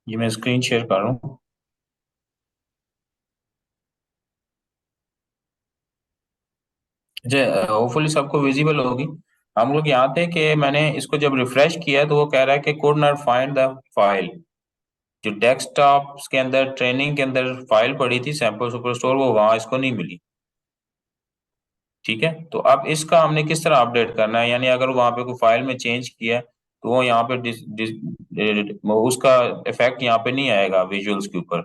ये मैं screen share कर रहा हूँ। होपफुली सबको विजिबल होगी। हम लोग यहाँ थे कि मैंने इसको जब रिफ्रेश किया तो वो कह रहा है कि could not find the file. जो डेस्कटॉप के अंदर ट्रेनिंग के अंदर फाइल पड़ी थी सैंपल सुपर स्टोर, वो वहां इसको नहीं मिली। ठीक है, तो अब इसका हमने किस तरह अपडेट करना है, यानी अगर वहां पे कोई फाइल में चेंज किया है तो वो यहाँ पे उसका इफेक्ट यहाँ पे नहीं आएगा विजुअल्स के ऊपर।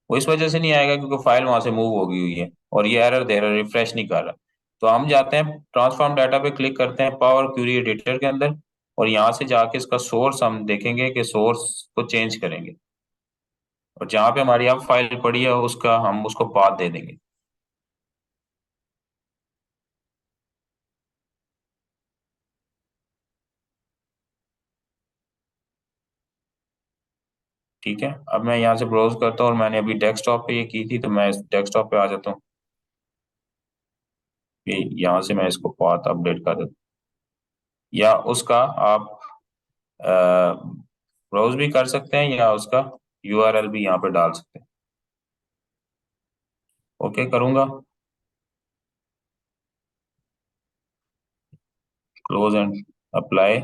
वो इस वजह से नहीं आएगा क्योंकि फाइल वहां से मूव हो गई हुई है और ये एरर दे रहा है, रिफ्रेश नहीं कर रहा। तो हम जाते हैं ट्रांसफॉर्म डाटा पे क्लिक करते हैं पावर क्वेरी एडिटर के अंदर, और यहाँ से जाके इसका सोर्स हम देखेंगे कि सोर्स को चेंज करेंगे, और जहाँ पे हमारी अब फाइल पड़ी है उसका हम उसको पाथ दे देंगे। ठीक है, अब मैं यहाँ से ब्राउज करता हूँ और मैंने अभी डेस्कटॉप पे ये की थी, तो मैं इस डेस्कटॉप पे आ जाता हूँ। ये यहाँ से मैं इसको पाथ अपडेट कर देता हूँ, या उसका आप ब्राउज भी कर सकते हैं या उसका यूआरएल भी यहाँ पे डाल सकते हैं। ओके करूंगा, क्लोज एंड अप्लाई।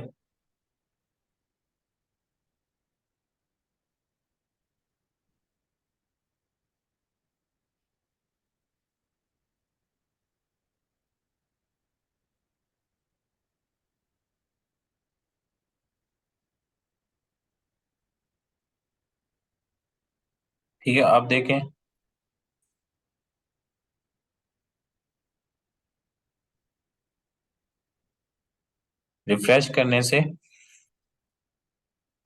ठीक है, आप देखें। रिफ्रेश करने से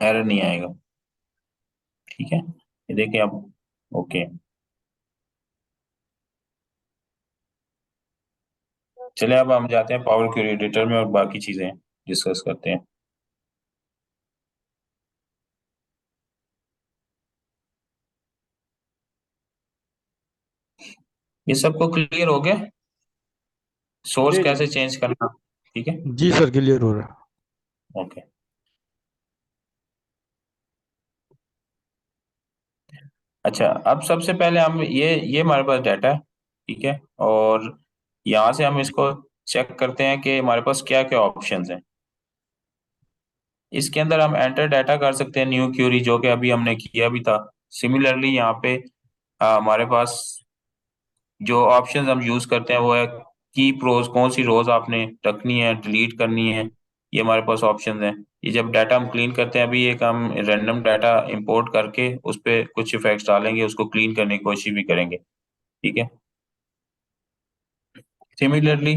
एरर नहीं आएगा। ठीक है, ये देखें आप। ओके, चलिए अब हम जाते हैं पावर क्वेरी एडिटर में और बाकी चीजें डिस्कस करते हैं। ये सबको क्लियर हो गया, सोर्स जी जी। कैसे चेंज करना। ठीक है। जी सर, क्लियर हो रहा है। ओके, अच्छा अब सबसे पहले हम ये हमारे पास डाटा है। ठीक है, और यहाँ से हम इसको चेक करते हैं कि हमारे पास क्या क्या ऑप्शंस हैं। इसके अंदर हम एंटर डाटा कर सकते हैं, न्यू क्यूरी, जो कि अभी हमने किया भी था। सिमिलरली यहाँ पे हमारे पास जो ऑप्शंस हम यूज करते हैं वो है की प्रोज, कौन सी रोज आपने रखनी है, डिलीट करनी है। ये हमारे पास ऑप्शंस हैं। ये जब डाटा हम क्लीन करते हैं, अभी एक हम रैंडम डाटा इंपोर्ट करके उस पर कुछ इफेक्ट्स डालेंगे, उसको क्लीन करने की कोशिश भी करेंगे। ठीक है, सिमिलरली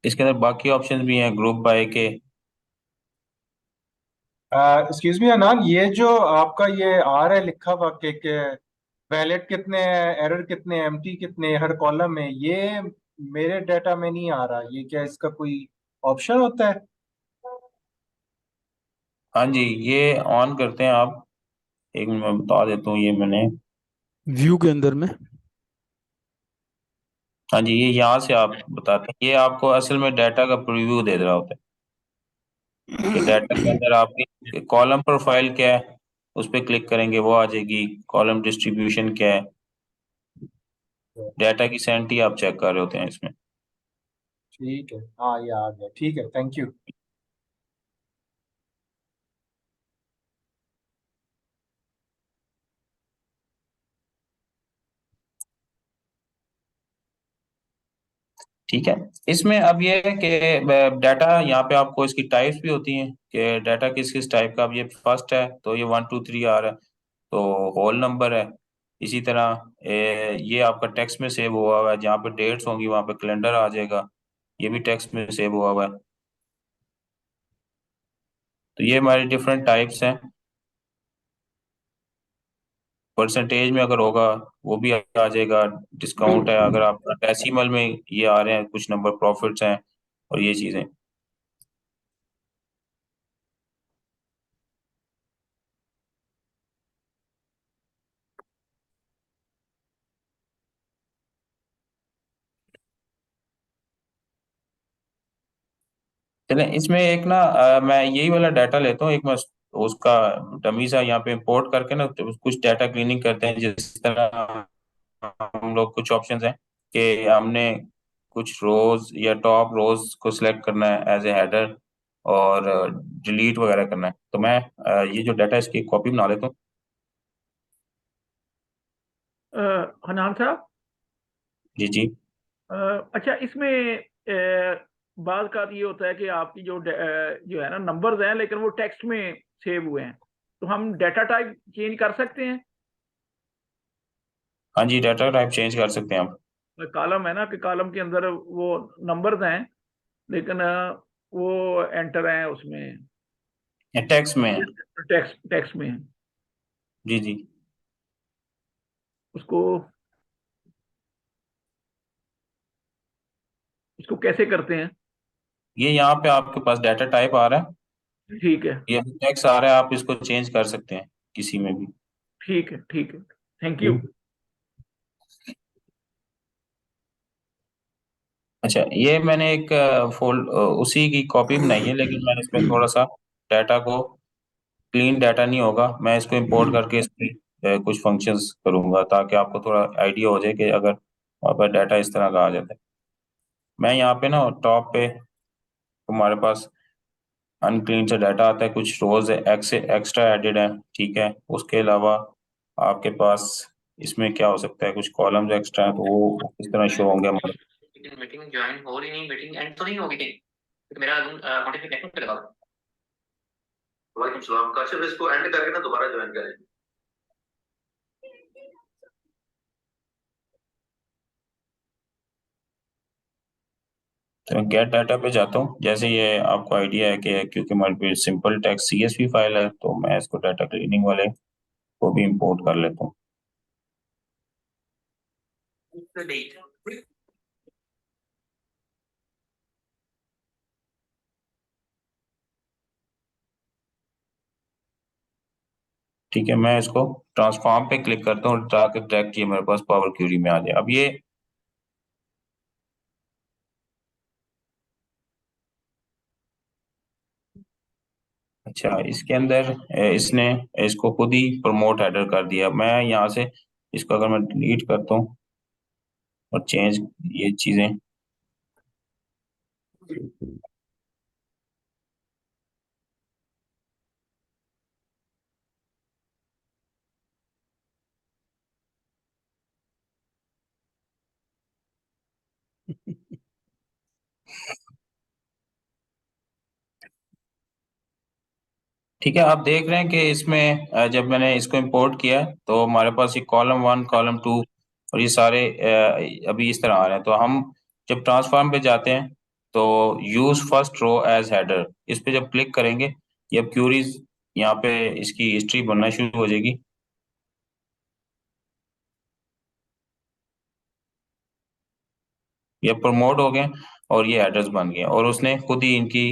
इसके अंदर बाकी ऑप्शंस भी हैं ग्रुप बाय के। एक्सक्यूज मी अनान, ये जो आपका ये आ रहा है लिखा हुआ के वैलेट कितने हैं, एरर कितने, एम्प्टी कितने हर कॉलम में, ये मेरे डाटा में नहीं आ रहा। ये क्या इसका कोई ऑप्शन होता है? हाँ जी, ये ऑन करते हैं आप। एक मिनट मैं बता देता हूँ, ये मैंने। व्यू के अंदर में। हाँ जी, ये यहाँ से आप बताते हैं, ये आपको असल में डाटा का प्रीव्यू दे रहा होता है कि डाटा के अंदर आपकी कॉलम प्रोफाइल क्या है, उस पर क्लिक करेंगे वो आ जाएगी। कॉलम डिस्ट्रीब्यूशन क्या है, डाटा की सेंटी आप चेक कर रहे होते हैं इसमें। ठीक है, हाँ ये आ गया। ठीक है, थैंक यू। ठीक है, इसमें अब ये है कि डाटा यहाँ पे आपको इसकी टाइप्स भी होती हैं कि डाटा किस किस टाइप का। अब ये फर्स्ट है तो ये 1 2 3 आ रहा है, तो होल नंबर है। इसी तरह ये आपका टेक्स्ट में सेव हुआ हुआ है, जहाँ पे डेट्स होंगी वहाँ पे कैलेंडर आ जाएगा। ये भी टेक्स्ट में सेव हुआ हुआ है। तो ये हमारी डिफरेंट टाइप्स हैं। परसेंटेज में अगर होगा वो भी आ जाएगा। डिस्काउंट है, अगर आप डेसिमल में ये आ रहे हैं कुछ नंबर, प्रॉफिट्स हैं, और ये चीजें। चलें इसमें एक ना मैं यही वाला डाटा लेता हूँ, एक मैं उसका डमी सा यहाँ पे इंपोर्ट करके ना तो कुछ डाटा क्लीनिंग करते हैं। जिस तरह हम लोग कुछ ऑप्शंस हैं कि हमने कुछ रोज या टॉप रोज को सिलेक्ट करना है एज ए हेडर, और डिलीट वगैरह करना है। तो मैं ये जो डाटा इसकी कॉपी बना लेता हूँ। हनान साहब, जी जी। अ, अच्छा, इसमें बात का ये होता है कि आपकी जो है ना नंबर्स हैं, लेकिन वो टेक्स्ट में सेव हुए हैं, तो हम डाटा टाइप चेंज कर सकते हैं। हाँ जी, डाटा टाइप चेंज कर सकते हैं आप। कॉलम है ना, कि कॉलम के अंदर वो नंबर्स हैं, लेकिन वो एंटर हैं उसमें, टेक्स्ट में है। टेक्स्ट टेक्स्ट में है। जी जी। उसको उसको कैसे करते हैं? ये यहाँ पे आपके पास डाटा टाइप आ रहा है, ठीक है, ये टेक्स्ट आ रहा है, आप इसको चेंज कर सकते हैं किसी में भी। ठीक है, ठीक है। Thank you. अच्छा, ये मैंने एक उसी की कॉपी बनाई है, लेकिन मैंने इसमें थोड़ा सा डाटा को, क्लीन डाटा नहीं होगा, मैं इसको इंपोर्ट करके इसमें कुछ फंक्शंस करूंगा ताकि आपको थोड़ा आइडिया हो जाए कि अगर वहाँ पर डाटा इस तरह का आ जाता है। मैं यहाँ पे ना टॉप पे हमारे पास अनक्लीन सा डाटा आता है, कुछ रोज एक्स्ट्रा एडेड है, ठीक है। उसके अलावा आपके पास इसमें क्या हो सकता है, कुछ कॉलम्स एक्स्ट्रा है, तो वो किस तरह शो होंगे हमारे। लेकिन मीटिंग ज्वाइन हो रही नहीं, मीटिंग एंड तो नहीं होगी कहीं, तो मेरा नोटिफिकेशन पे लगा। वालेकुम सलाम, काशिफ इसको एंड करके ना दोबारा ज्वाइन करें। तो मैं गेट डाटा पे जाता हूँ। जैसे ये आपको आइडिया है कि क्योंकि हमारे पास सिंपल टेक्स्ट सीएसवी फाइल है, तो मैं इसको डाटा क्लीनिंग वाले को भी इंपोर्ट कर लेता हूँ। ठीक है, मैं इसको ट्रांसफॉर्म पे क्लिक करता हूँ ताकि डायरेक्ट ये मेरे पास पावर क्यूरी में आ जाए। अब ये अच्छा, इसके अंदर इसने इसको खुद ही प्रमोट हेडर कर दिया। मैं यहाँ से इसको अगर मैं डिलीट करता हूँ और चेंज ये चीजें, ठीक है। आप देख रहे हैं कि इसमें जब मैंने इसको इंपोर्ट किया तो हमारे पास ये कॉलम वन, कॉलम टू और ये सारे अभी इस तरह आ रहे हैं। तो हम जब ट्रांसफॉर्म पे जाते हैं तो use first row as header, इस पे जब क्लिक करेंगे ये अब क्यूरीज यहाँ पे इसकी हिस्ट्री बनना शुरू हो जाएगी। ये प्रमोट हो गए और ये एड्रेस बन गए, और उसने खुद ही इनकी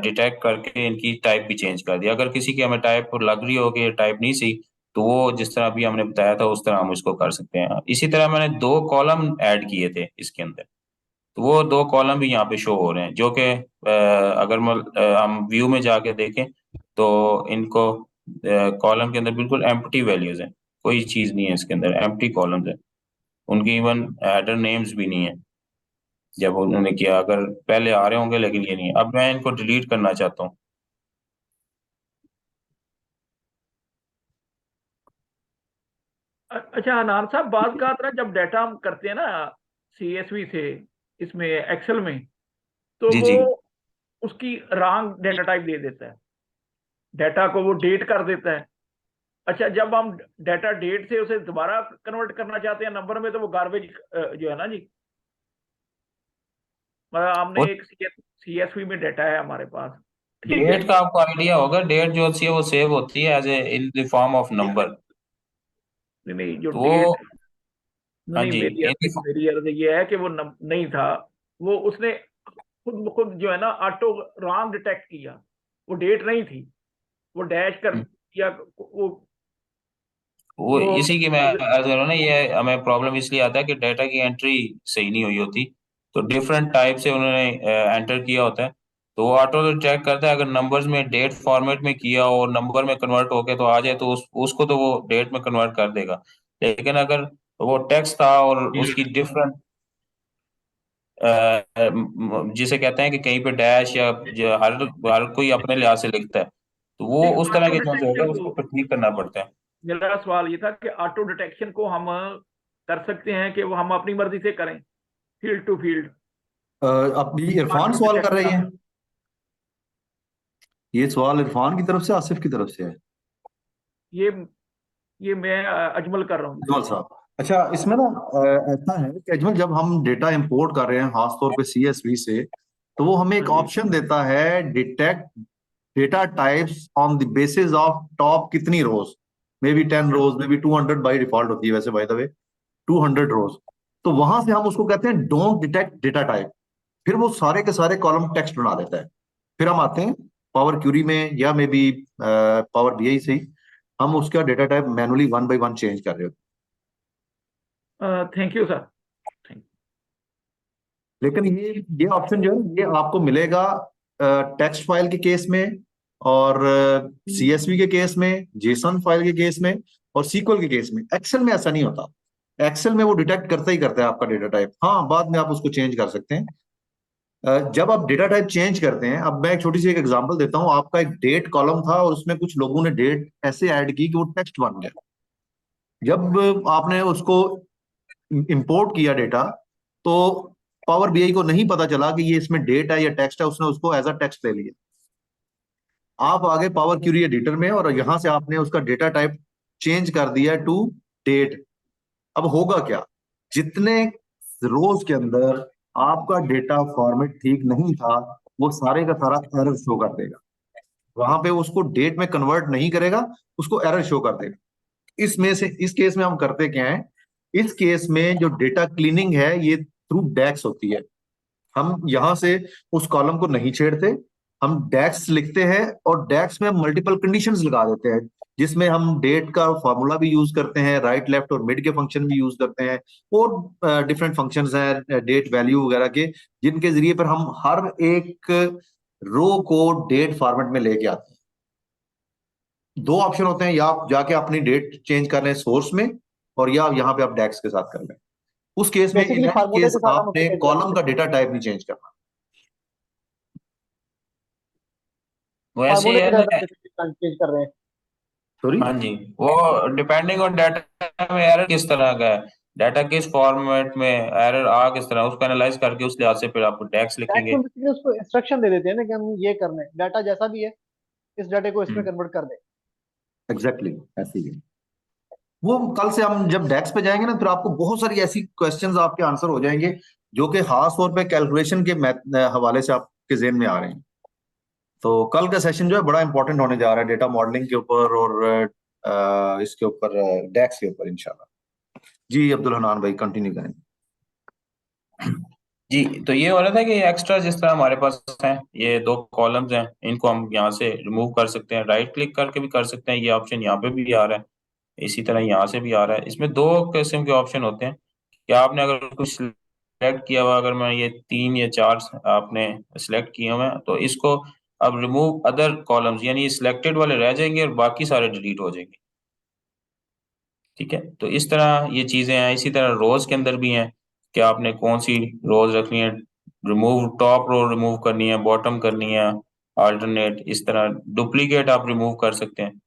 डिटेक्ट करके इनकी टाइप भी चेंज कर दिया। अगर किसी की हमें टाइप लग रही हो कि टाइप नहीं सही, तो वो जिस तरह अभी हमने बताया था उस तरह हम इसको कर सकते हैं। इसी तरह मैंने दो कॉलम ऐड किए थे इसके अंदर, तो वो दो कॉलम भी यहाँ पे शो हो रहे हैं, जो कि अगर हम व्यू में जाके देखें तो इनको कॉलम के अंदर बिल्कुल एम्प्टी वैल्यूज हैं, कोई चीज नहीं है इसके अंदर, एम्प्टी कॉलम्स है। उनकी इवन हेडर नेम्स भी नहीं है जब उन्होंने किया। अगर पहले आ रहे होंगे लेकिन ये नहीं। अब मैं इनको डिलीट करना चाहता हूँ। अच्छा हनान साहब, बात का ना, जब डाटा हम करते हैं ना सीएसवी से इसमें एक्सेल में, तो जी वो जी। उसकी रॉन्ग डाटा टाइप दे देता है, डाटा को वो डेट कर देता है। अच्छा, जब हम डाटा डेट से उसे दोबारा कन्वर्ट करना चाहते हैं नंबर में, तो वो गार्बेज जो है ना जी, मतलब हमने वो एक सीएसवी में डाटा है हमारे पास, ठीक है। डेट का आपको आइडिया होगा, डेट जो होती है वो सेव होती है as A in the form of number. नहीं नहीं, जो तो वो, डेट, हाँ नहीं, जी, इन मेरी अर्ज ये है कि वो नहीं था, वो उसने खुद ब खुद जो है ना ऑटो रॉन्ग डिटेक्ट किया, वो डेट नहीं थी, वो डैश कर दिया, वो वो इसी की मैं अर्ज कर रहा हूँ ना, ये हमें प्रॉब्लम इसलिए आता है कि डाटा की एंट्री सही नहीं हुई होती, तो डिफरेंट टाइप से उन्होंने एंटर किया होता है। तो वो ऑटो डिटेक्ट करता है, अगर नंबर्स में डेट फॉर्मेट में किया और नंबर में कन्वर्ट होके तो आ जाए तो उसको तो वो डेट में कन्वर्ट कर देगा। लेकिन अगर वो टेक्स्ट था और उसकी डिफरेंट, जिसे कहते हैं कि कहीं पे डैश या हर हर कोई अपने लिहाज से लिखता है, तो वो नहीं, उस तरह ऑटो के जो होगा डिटेक्शन उसको को, फिर ठीक करना पड़ता है। मेरा सवाल ये था कि ऑटो डिटेक्शन को हम कर सकते हैं कि वो हम अपनी मर्जी से करें, फील्ड टू फील्ड अब ये इरफान ऑटो सवाल कर डिटेक्ट रही है, करना। ये सवाल इरफान की तरफ से आसिफ की तरफ से है? ये ये मैं अजमल कर रहा हूँ। अजमल साहब, अच्छा इसमें ना ऐसा है कि अजमल जब हम डेटा इंपोर्ट कर रहे हैं खासतौर पे सीएसवी से, तो वो हमें हाँ एक जी। ऑप्शन देता है, detect data types on the basis of top कितनी rows, may be 10 rows, may be 200 by default होती है वैसे बाय द वे, 200 रोज। तो वहां से हम उसको कहते हैं डोंट डिटेक्ट डेटा टाइप, फिर वो सारे के सारे कॉलम टेक्स्ट बना देता है। फिर हम आते हैं पावर क्यूरी में या मे बी पावर बीआई से ही हम उसका data type manually 1 by 1 change कर रहे होते थैंक यू सर। थैंक हैं। लेकिन ये ऑप्शन जो है ये आपको मिलेगा टेक्स्ट फाइल के केस में, और सीएसवी के केस में, जेसन फाइल के केस में, और सीक्वल के केस में। एक्सेल में ऐसा नहीं होता, एक्सेल में वो डिटेक्ट करता ही करता है आपका डेटा टाइप। हाँ, बाद में आप उसको चेंज कर सकते हैं। जब आप डेटा टाइप चेंज करते हैं, अब मैं एक छोटी सी एक एग्जांपल देता हूँ। आपका एक डेट कॉलम था और उसमें कुछ लोगों ने डेट ऐसे ऐड की कि वो टेक्स्ट बन गया। जब आपने उसको इंपोर्ट किया डेटा, तो पावर बीआई को नहीं पता चला कि ये इसमें डेट है या टेक्स्ट है, उसने उसको एज अ टेक्स्ट ले लिया। आप आगे पावर क्यूरी एडिटर में और यहां से आपने उसका डेटा टाइप चेंज कर दिया टू डेट। अब होगा क्या, जितने रोज के अंदर आपका डेटा फॉर्मेट ठीक नहीं था, वो सारे का सारा एरर शो कर देगा। वहां पे उसको डेट में कन्वर्ट नहीं करेगा, उसको एरर शो कर देगा। इसमें से इस केस में हम करते क्या है, इस केस में जो डेटा क्लीनिंग है ये थ्रू डैक्स होती है। हम यहां से उस कॉलम को नहीं छेड़ते, हम डैक्स लिखते हैं और डैक्स में हम मल्टीपल कंडीशंस लगा देते हैं, जिसमें हम डेट का फॉर्मूला भी यूज करते हैं, राइट लेफ्ट और मिड के फंक्शन भी यूज करते हैं, और डिफरेंट फंक्शंस हैं डेट वैल्यू वगैरह के, जिनके जरिए पर हम हर एक रो को डेट फॉर्मेट में लेके आते हैं। दो ऑप्शन होते हैं, या आप जाके अपनी डेट चेंज कर लें सोर्स में, और या यहाँ पे आप डैक्स के साथ कर लें। उस केस में इन बेसिकली एनी फार्मूले केस के साथ हम उसको आपने चेंज कर कॉलम सकते का हैं। डेटा टाइप नहीं चेंज करना। वैसे फार्मूले ही के है तहत ना। हम बेसिकली चेंज कर रहे हैं। सॉरी, हाँ जी, वो डिपेंडिंग ऑन डाटा में एरर किस तरह का है, डाटा किस फॉर्मेट में एरर आ किस तरह, उसको एनालाइज करके उस लिहाज से फिर आप टैक्स टैक्स लिखेंगे। में बेसिकली उसको इंस्ट्रक्शन दे देते हैं ना कि हम ये करना है, डाटा जैसा भी है इस डाटे को इसमें हम्म। कन्वर्ट कर दें। एग्जैक्टली ऐसे ही है। वो कल से हम जब डेस्क पे जाएंगे ना, फिर आपको बहुत सारी ऐसी क्वेश्चंस आपके आंसर हो जाएंगे जो कि खास तौर पे कैलकुलेशन के हवाले से आपके जेहन में आ रहे हैं। तो कल का सेशन जो है बड़ा इंपॉर्टेंट होने जा रहा है डेटा मॉडलिंग के ऊपर, और इसके ऊपर डेस्क के ऊपर इंशाल्लाह। जी अब्दुल हनान भाई कंटिन्यू करें। जी, तो ये हो रहा था कि एक्स्ट्रा जिस तरह हमारे पास हैं, ये दो कॉलम्स हैं, इनको हम यहाँ से रिमूव कर सकते हैं, राइट क्लिक करके भी कर सकते हैं। ये ऑप्शन यहाँ पे भी आ रहा है, इसी तरह यहाँ से भी आ रहा है। इसमें दो किस्म के ऑप्शन होते हैं कि आपने अगर कुछ सिलेक्ट किया हुआ, अगर मैं ये 3 या 4 आपने सिलेक्ट किए हुए हैं, तो इसको अब रिमूव अदर कॉलम्स, यानी ये सिलेक्टेड वाले रह जाएंगे और बाकी सारे डिलीट हो जाएंगे। ठीक है, तो इस तरह ये चीजें हैं। इसी तरह रोज के अंदर भी हैं कि आपने कौन सी रोज रखनी है, रिमूव टॉप रो रिमूव करनी है, बॉटम करनी है, अल्टरनेट, इस तरह डुप्लीकेट आप रिमूव कर सकते हैं।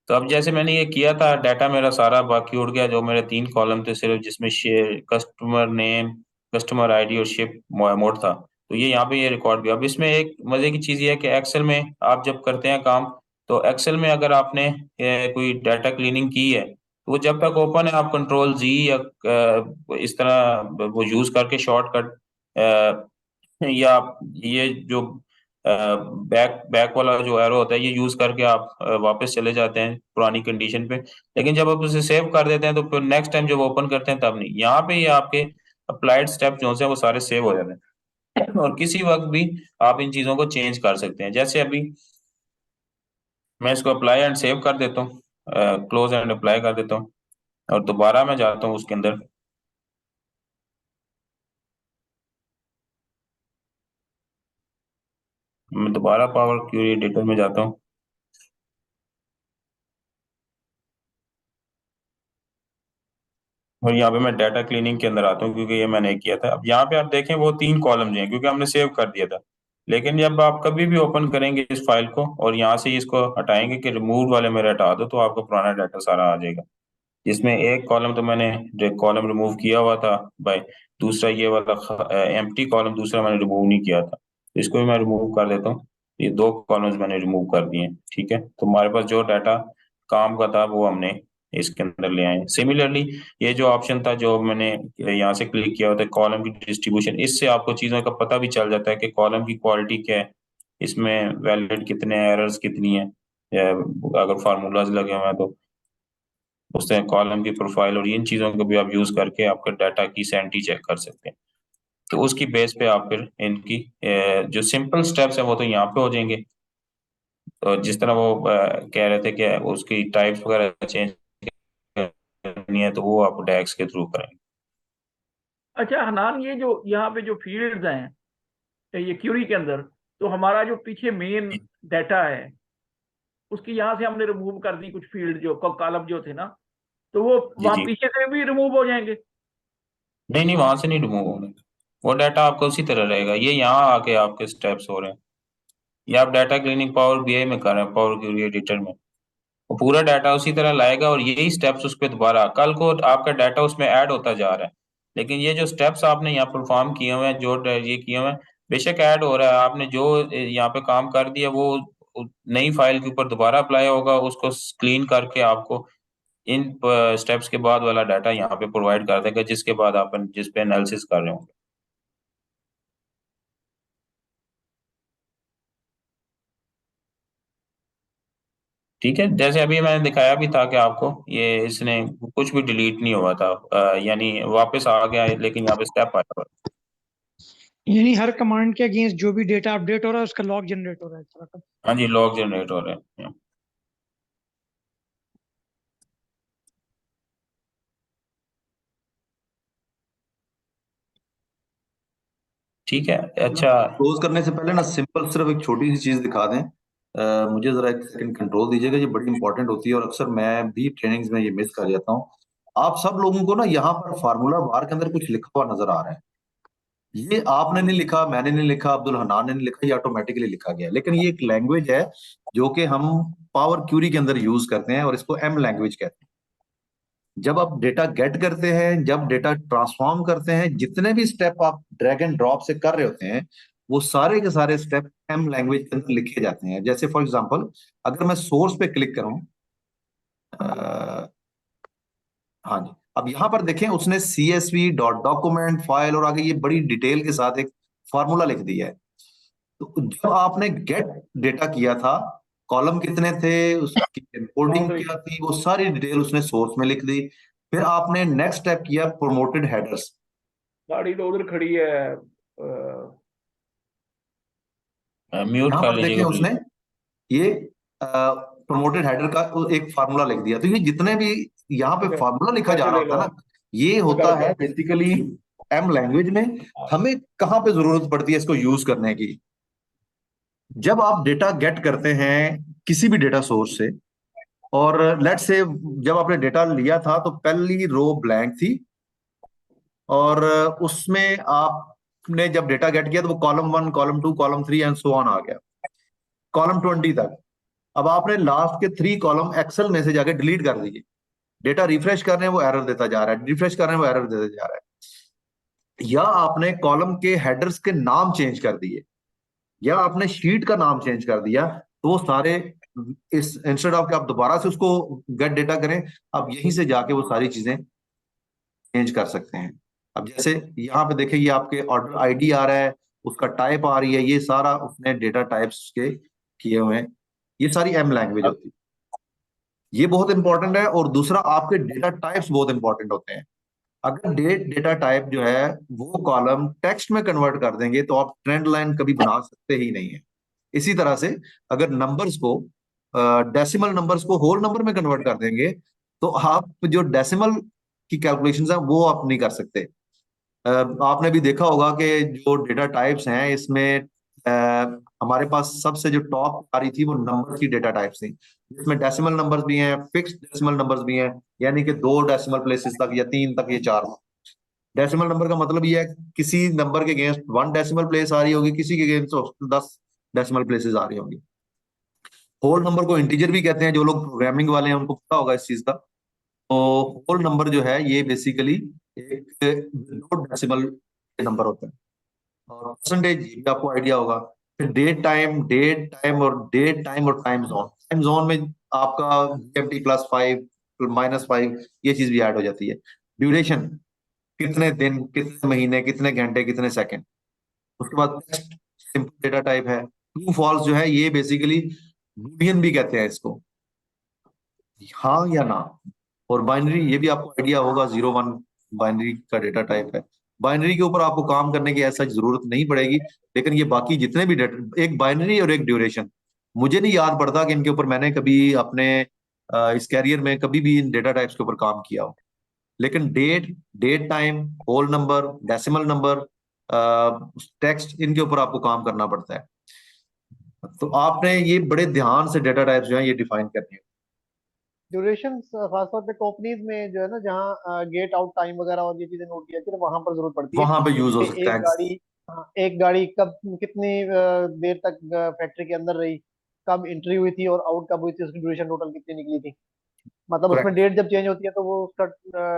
तो अब जैसे मैंने ये किया था, डाटा मेरा सारा बाकी उड़ गया, जो मेरे 3 कॉलम थे सिर्फ, जिसमें share, customer name, customer ID और शिप मोड था। तो ये यहाँ पे ये रिकॉर्ड भी। अब इसमें एक मजे की चीज ये है कि एक्सेल में आप जब करते हैं काम, तो एक्सेल में अगर आपने कोई डाटा क्लीनिंग की है, तो वो जब तक ओपन है, आप कंट्रोल जी या इस तरह वो यूज करके शॉर्टकट, या ये जो बैक बैक वाला जो एरो होता है, ये यूज करके आप वापस चले जाते हैं पुरानी कंडीशन पे। लेकिन जब आप उसे सेव कर देते हैं, तो फिर नेक्स्ट टाइम जब ओपन करते हैं तब नहीं। यहाँ पे ये आपके अप्लाइड स्टेप जो है वो सारे सेव हो जाते हैं, और किसी वक्त भी आप इन चीजों को चेंज कर सकते हैं। जैसे अभी मैं इसको अप्लाई एंड सेव कर देता हूँ, क्लोज एंड अप्लाई कर देता हूँ, और दोबारा मैं जाता हूँ उसके अंदर। मैं दोबारा पावर क्यूरी एडिटर में जाता हूँ। और यहाँ पे मैं डाटा क्लीनिंग के अंदर आता हूँ, क्योंकि ये मैंने किया था। अब यहाँ पे आप देखें वो 3 कॉलम्स हैं, क्योंकि हमने सेव कर दिया था। लेकिन जब आप कभी भी ओपन करेंगे इस फाइल को और यहाँ से इसको हटाएंगे कि रिमूव वाले में हटा दो, तो आपका पुराना डाटा सारा आ जाएगा। जिसमें एक कॉलम तो मैंने कॉलम रिमूव किया हुआ था भाई, दूसरा ये वाला एम्प्टी कॉलम दूसरा मैंने रिमूव नहीं किया था, तो इसको भी मैं रिमूव कर देता हूँ। ये 2 कॉलम्स मैंने रिमूव कर दिए, ठीक है। तो हमारे पास जो डाटा काम का था वो हमने इसके अंदर ले आए। सिमिलरली ये जो ऑप्शन था जो मैंने यहाँ से क्लिक किया होता है, कॉलम की डिस्ट्रीब्यूशन, इससे आपको चीजों का पता भी चल जाता है कि कॉलम की क्वालिटी क्या है, इसमें वैलिड कितने, एरर्स कितनी है, या अगर फार्मूलाज लगे हुए हैं तो उस तरह कॉलम की प्रोफाइल और इन चीजों को भी आप यूज करके आपके डाटा की सैनिटी चेक कर सकते हैं। तो उसकी बेस पे आप फिर इनकी जो सिंपल स्टेप्स है वो तो यहाँ पे हो जाएंगे। तो जिस तरह वो कह रहे थे कि उसकी टाइप्स वगैरह चेंज करनी है, तो वो आप डैक्स के थ्रू करेंगे। अच्छा हनान, ये जो यहाँ पे जो फील्ड्स हैं ये क्यूरी के अंदर, तो हमारा जो पीछे मेन डाटा है उसकी यहाँ से हमने रिमूव कर दी कुछ फील्ड, जो कॉलम जो थे ना, तो वो जी वहां जी। पीछे से भी रिमूव हो जाएंगे? नहीं नहीं, वहां से नहीं रिमूव होंगे, वो डाटा आपका उसी तरह रहेगा। ये यहाँ आके आपके स्टेप्स हो रहे हैं, ये आप डाटा क्लीनिंग पावर बीआई में कर रहे हैं, पावर क्वेरी एडिटर में। वो पूरा डाटा उसी तरह लाएगा और यही स्टेप्स उस पर दोबारा कल को आपका डाटा उसमें ऐड होता जा रहा है। लेकिन ये जो स्टेप्स आपने यहाँ परफॉर्म किए हुए हैं, जो ये किए हुए हैं, बेशक ऐड हो रहा है, आपने जो यहाँ पे काम कर दिया वो नई फाइल के ऊपर दोबारा अप्लाई होगा, उसको क्लीन करके आपको इन स्टेप्स के बाद वाला डाटा यहाँ पे प्रोवाइड कर देगा, जिसके बाद आप जिस पे एनालिसिस कर रहे होंगे। ठीक है, जैसे अभी मैंने दिखाया भी था कि आपको ये इसने कुछ भी डिलीट नहीं हुआ था, यानी वापस आ गया है, लेकिन यहाँ पे स्टेप आया हुआ है। यानी हर कमांड के अगेंस्ट जो भी डेटा अपडेट हो रहा है उसका लॉग जनरेट हो रहा है इस तरह का। हाँ जी, लॉग जनरेट हो रहे हैं। ठीक है, अच्छा। क्लोज करने से पहले ना सिंपल सिर्फ एक छोटी सी चीज दिखा दें। मुझे जरा एक सेकंड कंट्रोल दीजिएगा, ये बड़ी इंपॉर्टेंट होती है और अक्सर मैं भी ट्रेनिंग्स में ये मिस कर जाता हूँ। आप सब लोगों को ना यहाँ पर फार्मूला बार के अंदर कुछ लिखा हुआ नजर आ रहा है। ये आपने नहीं लिखा, मैंने नहीं लिखा, अब्दुल हनान ने नहीं लिखा, ये ऑटोमेटिकली लिखा गया है। लेकिन ये एक लैंग्वेज है जो कि हम पावर क्यूरी के अंदर यूज करते हैं और इसको एम लैंग्वेज कहते हैं। जब आप डेटा गेट करते हैं, जब डेटा ट्रांसफॉर्म करते हैं, जितने भी स्टेप आप ड्रैग एंड ड्रॉप से कर रहे होते हैं, वो सारे के सारे स्टेप एम लैंग्वेज के अंदर लिखे जाते हैं। जैसे फॉर एग्जांपल अगर मैं सोर्स पे क्लिक करूं, हाँ जी, अब यहां पर देखें उसने CSV डॉट डॉक्यूमेंट फाइल और आगे ये बड़ी डिटेल के साथ एक फॉर्मूला लिख दिया है। तो जब आपने गेट डेटा किया था, कॉलम कितने थे, उसकी एन्कोडिंग क्या थी, वो सारी डिटेल उसने सोर्स में लिख दी। फिर आपने नेक्स्ट स्टेप किया प्रमोटेड हेडर्स। गाड़ी तो उधर खड़ी है, म्यूट यहां कर पर देखें लीजिएगा उसने प्लीज। ये प्रमोटेड हेडर का एक फार्मूला लिख दिया। तो ये जितने भी यहाँ पे फार्मूला लिखा जा रहा ले होता लो है ना, ये होता है बेसिकली एम लैंग्वेज में। हमें कहाँ पे जरूरत पड़ती है इसको यूज करने की? जब आप डेटा गेट करते हैं किसी भी डेटा सोर्स से, और लेट्स से जब आपने डेटा लिया था तो पहली रो ब्लैंक थी, और उसमें आपने जब डेटा गेट किया तो वो column 1, column 2, column 3 and so on आ गया, कॉलम 20 तक। अब आपने लास्ट के 3 कॉलम एक्सेल में से जाके डिलीट कर दिए, डेटा रिफ्रेश कर रहे हैं वो एरर देता जा रहा है, रिफ्रेश कर रहे हैं वो एरर देता जा रहा है। या आपने कॉलम के हेडर्स के नाम चेंज कर दिए, या आपने शीट का नाम चेंज कर दिया, तो वो सारे इस इंस्टेड ऑफ कि आप दोबारा से उसको गेट डेटा करें, आप यहीं से जाके वो सारी चीजें चेंज कर सकते हैं। अब जैसे यहाँ पे देखिए, ये आपके ऑर्डर आईडी आ रहा है, उसका टाइप आ रही है, ये सारा उसने डेटा टाइप्स के किए हुए हैं। ये सारी एम लैंग्वेज होती है, ये बहुत इंपॉर्टेंट है। और दूसरा, आपके डेटा टाइप्स बहुत इंपॉर्टेंट होते हैं। अगर डेटा टाइप जो है वो कॉलम टेक्स्ट में कन्वर्ट कर देंगे तो आप ट्रेंड लाइन कभी बना सकते ही नहीं है। इसी तरह से अगर नंबर्स को, डेसिमल नंबर्स को होल नंबर में कन्वर्ट कर देंगे, तो आप जो डेसिमल की कैलकुलेशंस है वो आप नहीं कर सकते। आपने भी देखा होगा कि जो डेटा टाइप्स हैं इसमें हमारे पास सबसे जो टॉप आ रही थी वो नंबर की डेटा टाइप्स थी, जिसमें डेसिमल नंबर्स भी हैं, फिक्स्ड डेसिमल नंबर्स भी हैं, यानी कि 2 डेसिमल प्लेसेस तक या 3 तक या 4 तक। डेसिमल नंबर का मतलब ये है किसी नंबर के अगेंस्ट 1 डेसिमल प्लेस आ रही होगी, किसी के अगेंस्ट 10 डेसिमल प्लेसेस आ रही होंगी। होल नंबर को इंटीजर भी कहते हैं, जो लोग प्रोग्रामिंग वाले हैं उनको पता होगा इस चीज का। तो होल नंबर जो है ये बेसिकली एक 2 डेसिमल नंबर होता है। और परसेंटेज भी आपको आइडिया होगा। फिर डेट टाइम और टाइम जोन में आपका GMT+5 -5 ये चीज भी ऐड हो जाती है। ड्यूरेशन, कितने दिन, कितने महीने, कितने घंटे, कितने सेकंड। उसके बाद टेक्स्ट, सिंपल डेटा टाइप है। ट्रू फॉल्स जो है ये बेसिकली बूलियन भी कहते हैं इसको, हाँ या ना। और बाइनरी, ये भी आपको आइडिया होगा, 0 1 बाइनरी का डेटा टाइप है। बाइनरी के ऊपर आपको काम करने की ऐसा जरूरत नहीं पड़ेगी, लेकिन ये बाकी जितने भी डेटा, एक बाइनरी और एक ड्यूरेशन, मुझे नहीं याद पड़ता कि इनके ऊपर मैंने कभी अपने इस कैरियर में कभी भी इन डेटा टाइप्स के ऊपर काम किया हो। लेकिन date time, whole number, decimal number, text, इनके ऊपर आपको काम करना पड़ता है। तो आपने ये बड़े ध्यान से डेटा टाइप्स जो है ये डिफाइन करनी है। ड्यूरेशन खासतौर पे कंपनीज में जो है ना, जहाँ गेट आउट टाइम वगैरह और ये चीजें नोट किया जाती है, वहां पर जरूरत पड़ती है वहां पे यूज हो कि सकता एक है। गाड़ी, हाँ, एक गाड़ी कब कितनी देर तक फैक्ट्री के अंदर रही, कब एंट्री हुई थी और आउट कब हुई थी, उसकी ड्यूरेशन टोटल कितनी निकली थी। मतलब उसमें करेक्ट, डेट जब चेंज होती है तो वो उसका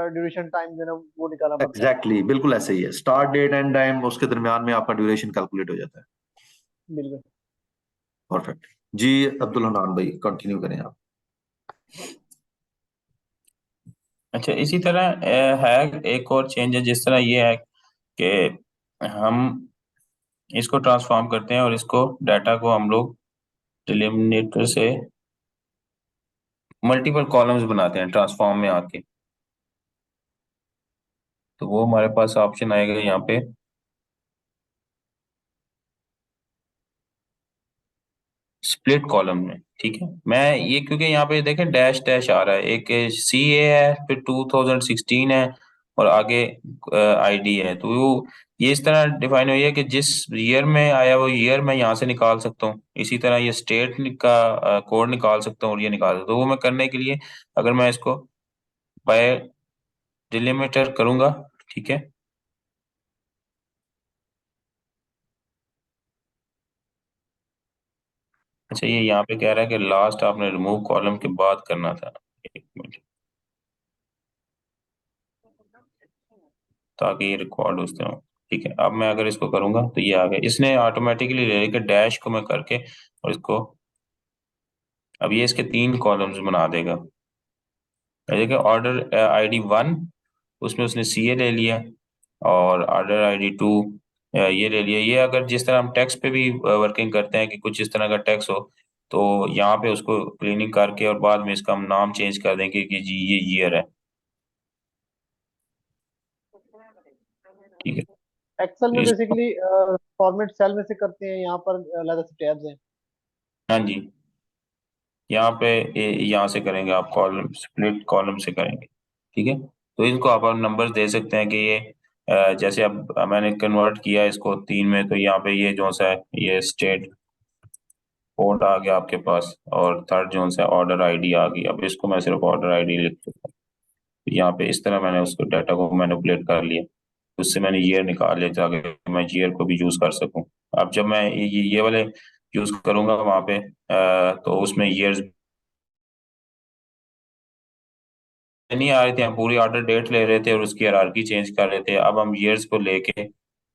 ड्यूरेशन टाइम जो है ना वो निकालना पड़ता है। एग्जैक्टली, बिल्कुल ऐसे ही है। स्टार्ट डेट एंड टाइम, उसके दरमियान में आपका ड्यूरेशन कैलकुलेट हो जाता है। बिल्कुल। परफेक्ट। जी, अब्दुल हनान भाई कंटिन्यू करें आप। अच्छा, इसी तरह है एक और चेंज है, जिस तरह ये है कि हम इसको ट्रांसफॉर्म करते हैं और इसको डाटा को हम लोग डिलिमिनेटर से मल्टीपल कॉलम्स बनाते हैं ट्रांसफॉर्म में आके। तो वो हमारे पास ऑप्शन आएगा यहाँ पे स्प्लिट कॉलम में। ठीक है, मैं ये क्योंकि यहाँ पे देखें डैश डैश आ रहा है, एक CA है, फिर 2016 है, और आगे ID है। तो वो ये इस तरह डिफाइन हुई है कि जिस ईयर में आया वो ईयर मैं यहाँ से निकाल सकता हूँ। इसी तरह ये स्टेट का कोड निकाल सकता हूँ और ये निकाल सकता हूँ। तो वो मैं करने के लिए अगर मैं इसको बाय डिलिमिटर करूंगा, ठीक है, अच्छा ये यहाँ पे कह रहा है कि लास्ट आपने रिमूव कॉलम के बाद करना था। एक मिनट, ताकि ये रिकॉर्ड उस तरह हो। ठीक है, अब मैं अगर इसको करूंगा तो ये आ गया, इसने ऑटोमेटिकली ले लेके डैश को मैं करके और इसको, अब ये इसके 3 कॉलम्स बना देगा। देखिए ऑर्डर ID 1, उसमें उसने CA ले लिया, और ऑर्डर ID 2 ये ले लिया। ये अगर जिस तरह हम टेक्स्ट पे भी वर्किंग करते हैं कि कुछ इस तरह का टेक्स्ट हो, तो यहाँ पे उसको क्लीनिंग करके और बाद में इसका हम नाम चेंज कर देंगे कि जी ये ईयर है। ठीक है, एक्सेल तो में इस, बेसिकली फॉर्मेट सेल में से करते हैं, यहाँ पर अलग से टैब्स हैं। हाँ जी, यहाँ पे यहाँ से करेंगे आप, कॉलम स्प्लिट कॉलम से करेंगे। ठीक है, तो इनको आप नंबर्स दे सकते हैं कि ये जैसे अब मैंने कन्वर्ट किया इसको 3 में, तो यहाँ पे ये जो सा है ये स्टेट कोड आ गया आपके पास, और थर्ड जो सा ऑर्डर ID आ गई। अब इसको मैं सिर्फ ऑर्डर ID लिख दूंगा। यहाँ पे इस तरह मैंने उसको डाटा को मैनिपुलेट कर लिया, उससे मैंने ईयर निकाल लिया ताकि मैं ईयर को भी यूज कर सकूं। अब जब मैं ये वाले यूज करूंगा वहां पे तो उसमें ईयर्स नहीं आ रही थी, हम पूरी ऑर्डर डेट ले रहे थे और उसकी हायरार्की चेंज कर रहे थे। अब हम ईयर्स को लेके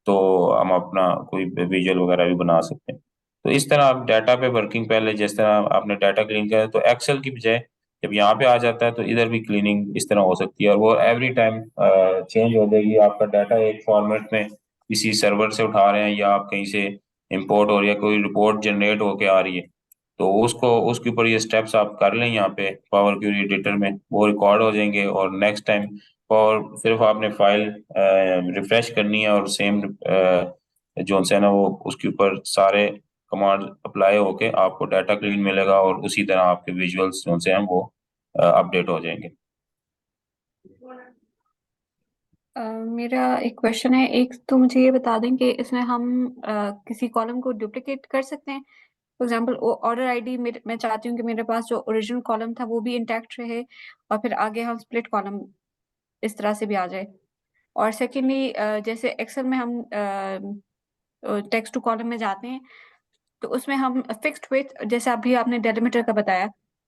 तो हम अपना कोई विजुअल वगैरह भी बना सकते हैं। तो इस तरह आप डाटा पे वर्किंग, पहले जिस तरह आपने डाटा क्लीन किया तो एक्सेल की बजाय जब यहाँ पे आ जाता है तो इधर भी क्लीनिंग इस तरह हो सकती है, और वो एवरी टाइम चेंज हो जाएगी। आपका डाटा एक फॉर्मेट में किसी सर्वर से उठा रहे हैं या आप कहीं से इंपोर्ट हो रही है, कोई रिपोर्ट जनरेट होके आ रही है, तो उसको उसके ऊपर ये स्टेप्स आप कर लें यहाँ पे पावर क्यूरी एडिटर में, वो रिकॉर्ड हो जाएंगे। और नेक्स्ट टाइम और सिर्फ आपने फाइल रिफ्रेश करनी है और सेम जो है ना वो उसके ऊपर सारे कमांड अप्लाई होके आपको डाटा क्लीन मिलेगा, और उसी तरह आपके विजुअल्स जो से हैं वो अपडेट हो जाएंगे। मेरा एक क्वेश्चन है। एक तो मुझे ये बता दें कि इसमें हम किसी कॉलम को डुप्लीकेट कर सकते हैं। फॉर एग्जांपल ऑर्डर आईडी मैं चाहती हूँ कि मेरे पास जो ओरिजिनल कॉलम था वो भी इंटैक्ट रहे, और फिर आगे हम स्प्लिट कॉलम इस तरह से भी आ जाए। और सेकेंडली, जैसे एक्सेल में हम टेक्स्ट टू कॉलम में जाते हैं, तो उसमें हम फिक्स्ड विड्थ, जैसे अभी आपने डेलिमीटर का बताया,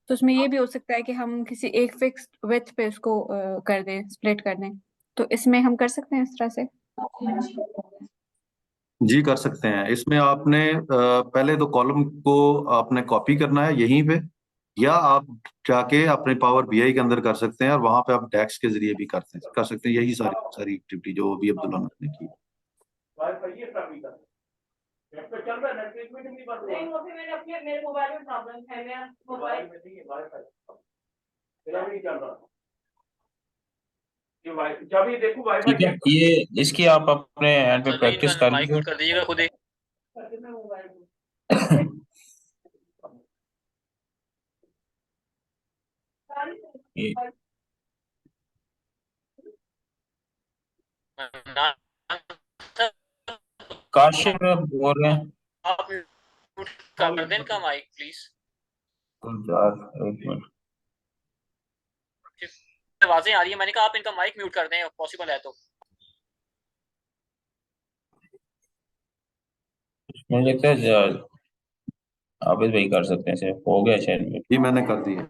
तो उसमें ये भी हो सकता है कि हम किसी एक फिक्स्ड विड्थ पे उसको कर दें, स्प्लिट कर दें। तो इसमें हम कर सकते हैं इस तरह से। जी कर सकते हैं। इसमें आपने पहले तो कॉलम को आपने कॉपी करना है यहीं पे, या आप जाके अपने पावर बीआई के अंदर कर सकते हैं, और वहां पे आप डैक्स के जरिए भी कर सकते हैं। यही सारी सारी एक्टिविटी जो अभी अब्दुल्ला ने की। वाईफाई ये ट्रैफिक का नेट पे चल रहा है, नेट एक मिनट नहीं बंद हुआ। नहीं, वो फिर मेरे मोबाइल में प्रॉब्लम है, मेरा मोबाइल में नहीं है वाईफाई, मेरा भी नहीं चल रहा। ये वाई जब ये देखो वाईफाई ठीक है, चेक ये इसकी आप अपने एंड पे सर प्रैक्टिस इनका कर माइक लीजिए। म्यूट कर दीजिएगा खुद ही। करके मैं मोबाइल में ये काशिफ बोल रहे हैं। आप म्यूट कर दें इनका माइक प्लीज। गुलजार, एक मिनट। आवाजें आ रही है, मैंने कहा आप इनका माइक म्यूट कर दें पॉसिबल है तो। मुझे लगता है आबिद भाई कर सकते हैं, सिर्फ हो गया शायद। जी मैंने कर दिया।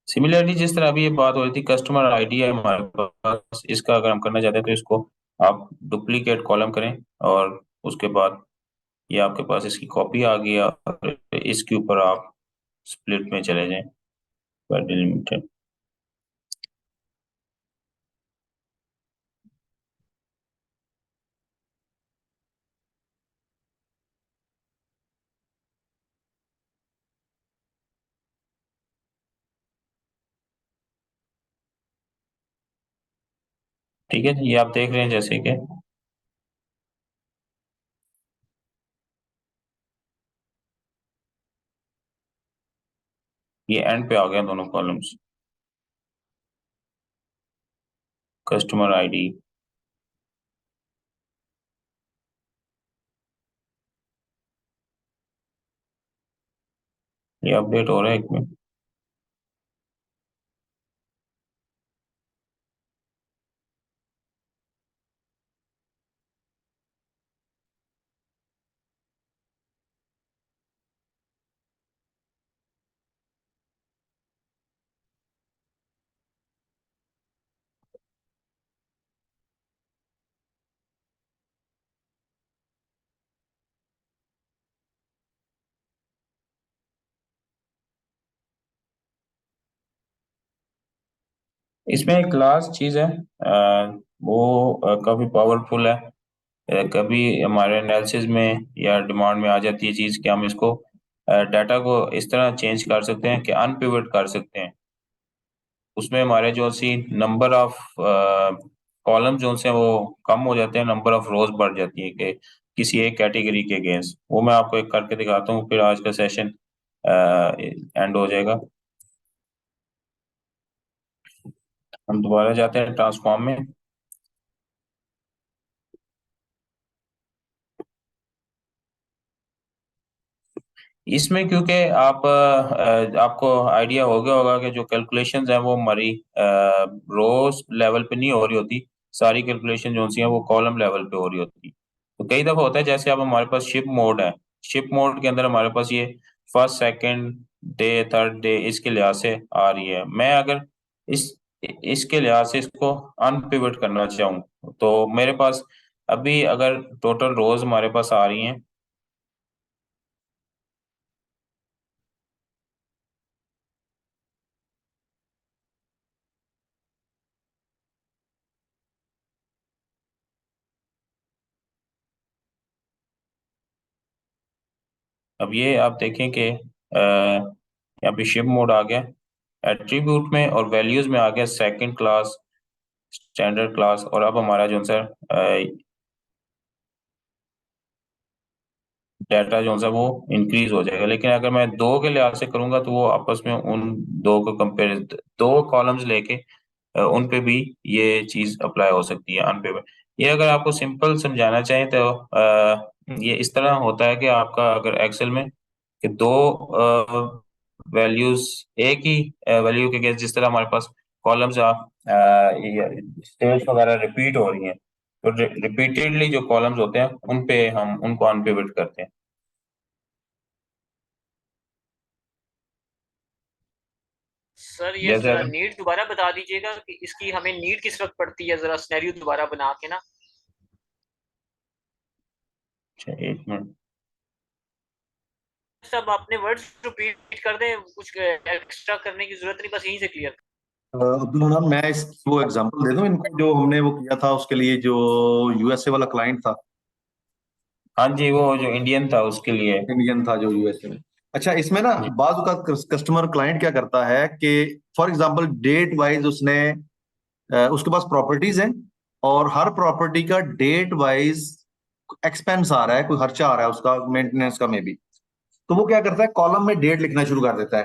सिमिलरली जिस तरह अभी ये बात हो रही थी, कस्टमर आईडी है हमारे पास, इसका अगर हम करना चाहते हैं तो इसको आप डुप्लीकेट कॉलम करें, और उसके बाद ये आपके पास इसकी कॉपी आ गई, और इसके ऊपर आप स्प्लिट में चले जाएं डिलिमिटेड। ठीक है, ये आप देख रहे हैं जैसे कि ये एंड पे आ गए दोनों कॉलम्स, कस्टमर आईडी। ये अपडेट हो रहा है एक मिनट। इसमें एक लास्ट चीज है, वो काफी पावरफुल है। कभी हमारे एनालिसिस में या डिमांड में आ जाती है चीज कि हम इसको डाटा को इस तरह चेंज कर सकते हैं कि अनपिवट कर सकते हैं। उसमें हमारे जो सी नंबर ऑफ कॉलम जो से वो कम हो जाते हैं, नंबर ऑफ रोज बढ़ जाती है कि किसी एक कैटेगरी के अगेंस्ट। वो मैं आपको एक करके दिखाता हूँ, फिर आज का सेशन एंड हो जाएगा। हम दोबारा जाते हैं ट्रांसफॉर्म में। इसमें क्योंकि आपको आइडिया हो गया होगा कि जो कैलकुलेशंस हैं वो हमारी रोज लेवल पे नहीं हो रही होती, सारी कैलकुलेशन जो सी हैं वो कॉलम लेवल पे हो रही होती। तो कई दफा होता है, जैसे अब हमारे पास शिप मोड है, शिप मोड के अंदर हमारे पास ये first second day third day इसके लिहाज से आ रही है। मैं अगर इस इसके लिहाज से इसको अनपिवट करना चाहूँ तो मेरे पास अभी अगर टोटल रोज हमारे पास आ रही हैं, अब ये आप देखें कि यहाँ पे शिप मोड आ गया एट्रीब्यूट में, और वैल्यूज में आ गया सेकंड क्लास, स्टैंडर्ड क्लास। और अब हमारा जो सर डाटा जो है वो इंक्रीज हो जाएगा। लेकिन अगर मैं दो के लिहाज से करूंगा तो वो आपस में उन दो को कंपेयर, दो कॉलम्स लेके उन पे भी ये चीज अप्लाई हो सकती है अनपेबल। ये अगर आपको सिंपल समझाना चाहें तो ये इस तरह होता है कि आपका अगर एक्सेल में कि दो वैल्यूज एक ही वैल्यू के अगेंस्ट, जिस तरह हमारे पास कॉलम्स स्टेट्स वगैरह रिपीट हो रही हैं, तो रिपीटेडली जो कॉलम्स होते हैं उन पे हम उनको अनपिवट करते हैं। सर ये जैसे जरा नीड दोबारा बता दीजिएगा कि इसकी हमें नीड किस वक्त पड़ती है, जरा सिनेरियो दोबारा बना के ना। अच्छा, एक मिनट। सब आपने वर्ड्स रिपीट कर दें, कुछ एक्स्ट्रा करने की जरूरत नहीं, बस यहीं से क्लियर। अब्दुल हनान, मैं इस वो एग्जांपल दे दूं इनको, जो हमने वो किया था उसके लिए, जो यूएसए वाला क्लाइंट था। हाँ जी, वो जो इंडियन था उसके लिए। इंडियन था जो यूएसए में। अच्छा, इसमें ना बाज का कस्टमर क्लाइंट क्या करता है कि फॉर एग्जांपल डेट वाइज उसने उसके पास प्रॉपर्टीज हैं और हर प्रॉपर्टी का डेट वाइज एक्सपेंस आ रहा है, कोई खर्चा आ रहा है उसका मेंटेनेंस का में भी। तो वो क्या करता है, कॉलम में डेट लिखना शुरू कर देता है।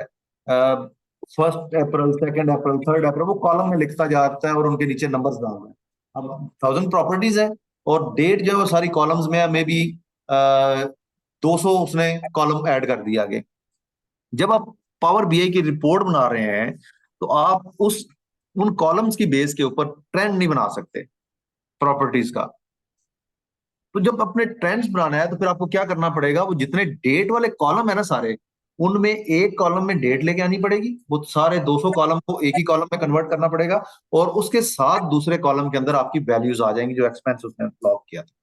1 अप्रैल, 2 अप्रैल, 3 अप्रैल, वो कॉलम में लिखता जाता है और उनके नीचे नंबर्स डाल रहा है। अब 1000 प्रॉपर्टीज है और डेट जो है वो सारी कॉलम्स में है, मे बी 200 उसने कॉलम ऐड कर दिया आगे। जब आप पावर बीआई की रिपोर्ट बना रहे हैं तो आप उन कॉलम्स की बेस के ऊपर ट्रेंड नहीं बना सकते प्रॉपर्टीज का। तो जब अपने ट्रेंड्स बनाना है तो फिर आपको क्या करना पड़ेगा, वो जितने डेट वाले कॉलम है ना सारे, उनमें एक कॉलम में डेट लेके आनी पड़ेगी, वो सारे 200 कॉलम को एक ही कॉलम में कन्वर्ट करना पड़ेगा और उसके साथ दूसरे कॉलम के अंदर आपकी वैल्यूज आ जाएंगी जो एक्सपेंस उसने ब्लॉक किया था।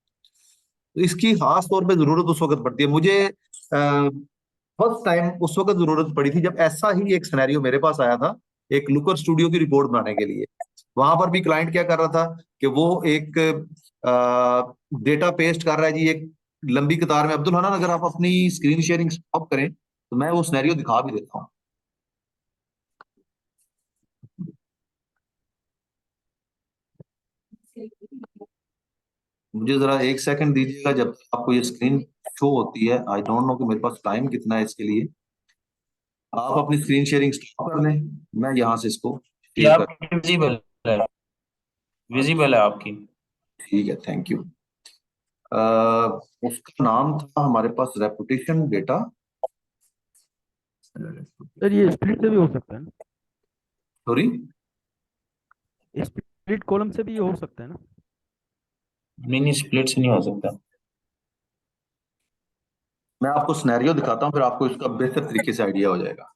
तो इसकी खास तौर पे जरूरत उस वक्त पड़ती है। मुझे फर्स्ट टाइम उस वक्त जरूरत पड़ी थी जब ऐसा ही एक सिनेरियो मेरे पास आया था, एक लुकर स्टूडियो की रिपोर्ट बनाने के लिए। वहां पर भी क्लाइंट क्या कर रहा था कि वो एक डेटा पेस्ट कर रहा है जी, एक लंबी कतार में। अब्दुल हनान, अगर आप अपनी स्क्रीन शेयरिंग स्टॉप करें तो मैं वो सिनेरियो दिखा भी देता हूँ। मुझे जरा एक सेकंड दीजिएगा जब आपको ये स्क्रीन शो होती है। आई डोंट नो कि मेरे पास टाइम कितना है इसके लिए। आप अपनी स्क्रीन शेयरिंग स्टॉप कर लें, मैं यहाँ से इसको ये शेयर कर। आपकी विजिबल है, विजिबल है आपकी। ठीक है, थैंक यू। उसका नाम था हमारे पास रेपुटेशन डेटा। सर ये स्प्लिट से भी हो सकता है ना? सॉरी, स्प्लिट कॉलम से भी ये हो सकता है ना? नहीं, स्प्लिट से नहीं हो सकता। मैं आपको सिनेरियो दिखाता हूँ, फिर आपको इसका बेहतर तरीके से आइडिया हो जाएगा।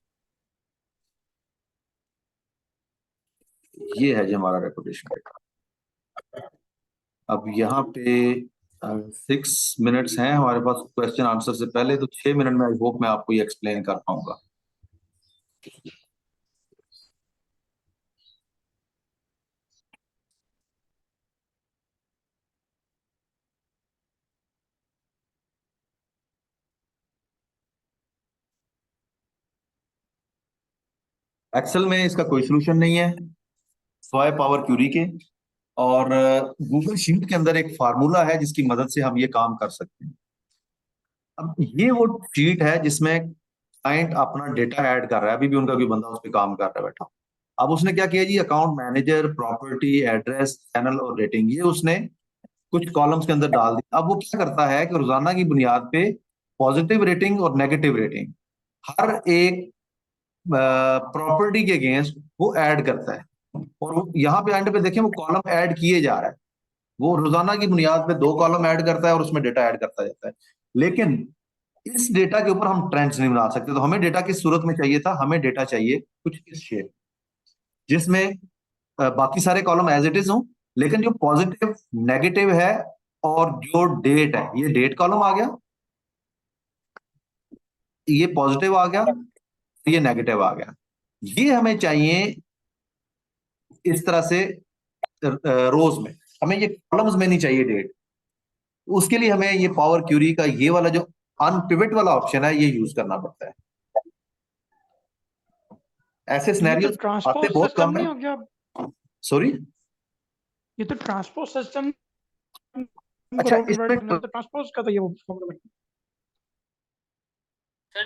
ये है जी हमारा रेपुटेशन डेटा। अब यहाँ पे 6 मिनट्स हैं हमारे पास क्वेश्चन आंसर से पहले, तो 6 मिनट में आई होप मैं आपको ये एक्सप्लेन कर पाऊंगा। एक्सेल में इसका कोई सोल्यूशन नहीं है स्वाय पावर क्यूरी के, और गूगल शीट के अंदर एक फार्मूला है जिसकी मदद से हम ये काम कर सकते हैं। अब ये वो शीट है जिसमें क्लाइंट अपना डेटा ऐड कर रहा है, अभी भी उनका कोई बंदा उस पर काम कर रहा है बैठा। अब उसने क्या किया जी, account manager, property, address, channel और रेटिंग, ये उसने कुछ कॉलम्स के अंदर डाल दी। अब वो क्या करता है कि रोजाना की बुनियाद पे पॉजिटिव रेटिंग और नेगेटिव रेटिंग हर एक प्रॉपर्टी के अगेंस्ट वो ऐड करता है। और वो यहाँ पे एंड पे देखें वो कॉलम ऐड किए जा रहा है, वो रोजाना की बुनियाद पे 2 कॉलम ऐड करता है और उसमें डेटा ऐड करता जाता है। लेकिन इस डेटा के ऊपर हम ट्रेंड्स नहीं बना सकते। तो हमें डेटा किस सूरत में चाहिए था, हमें डेटा चाहिए कुछ इस शेप जिसमें बाकी सारे कॉलम एज इट इज हों, लेकिन जो पॉजिटिव, नेगेटिव है और जो डेट है, ये डेट कॉलम आ गया, ये पॉजिटिव आ गया, ये नेगेटिव आ गया। ये हमें चाहिए इस तरह से रोज में, हमें ये कॉलम्स में नहीं चाहिए डेट। उसके लिए हमें ये पावर क्यूरी का ये वाला जो अनपिवट वाला ऑप्शन है ये यूज करना पड़ता है। ऐसे ये सिनेरियो तो ट्रांसपोज आते बहुत सिस्टम कम नहीं है। हो गया? सॉरी, ये तो ट्रांसपोज सिस्टम अच्छा, प्रोवाइड करना है, तो ट्रांसपोज का तो ये